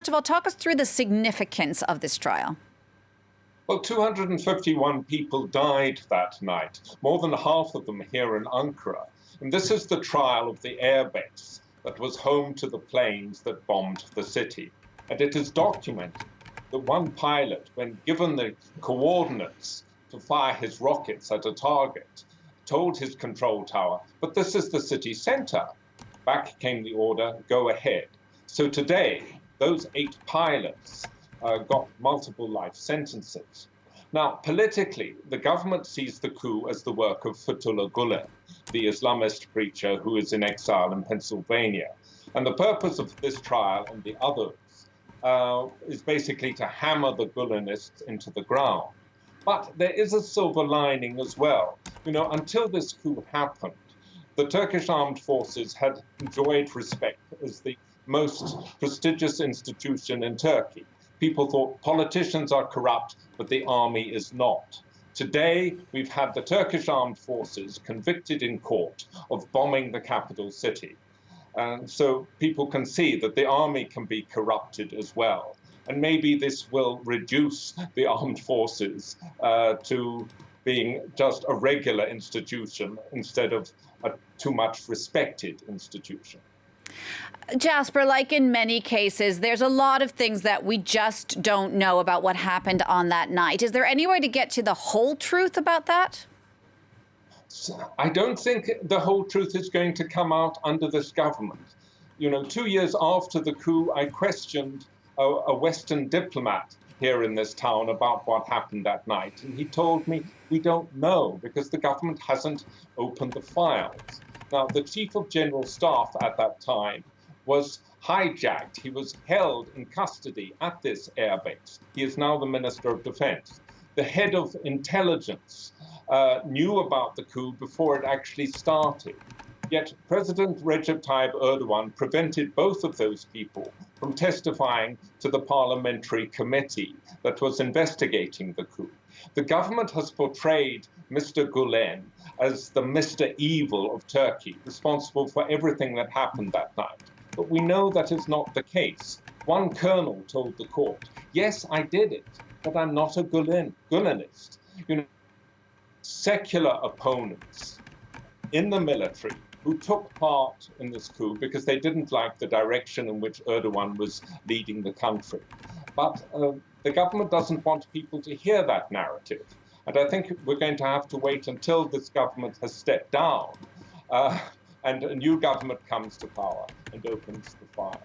First of all, talk us through the significance of this trial. Well, 251 people died that night, more than half of them here in Ankara. And this is the trial of the airbase that was home to the planes that bombed the city. And it is documented that one pilot, when given the coordinates to fire his rockets at a target, told his control tower, but this is the city center. Back came the order, go ahead. So today, those 8 pilots got multiple life sentences. Now, politically, the government sees the coup as the work of Fethullah Gulen, the Islamist preacher who is in exile in Pennsylvania. And the purpose of this trial and the others is basically to hammer the Gulenists into the ground. But there is a silver lining as well. You know, until this coup happened, the Turkish armed forces had enjoyed respect as the most prestigious institution in Turkey. People thought politicians are corrupt, but the army is not. Today, we've had the Turkish armed forces convicted in court of bombing the capital city. And so people can see that the army can be corrupted as well. And maybe this will reduce the armed forces to being just a regular institution instead of a too much respected institution. Jasper, like in many cases, there's a lot of things that we just don't know about what happened on that night. Is there any way to get to the whole truth about that? I don't think the whole truth is going to come out under this government. You know, 2 years after the coup, I questioned a Western diplomat here in this town about what happened that night. And he told me, we don't know because the government hasn't opened the files. Now, the chief of general staff at that time was hijacked. He was held in custody at this airbase. He is now the Minister of Defense. The head of intelligence knew about the coup before it actually started. Yet President Recep Tayyip Erdogan prevented both of those people from testifying to the parliamentary committee that was investigating the coup. The government has portrayed Mr. Gulen as the Mr. Evil of Turkey, responsible for everything that happened that night. But we know that is not the case. One colonel told the court, yes, I did it, but I'm not a Gulenist. You know, secular opponents in the military who took part in this coup because they didn't like the direction in which Erdogan was leading the country. But the government doesn't want people to hear that narrative. And I think we're going to have to wait until this government has stepped down and a new government comes to power and opens the file.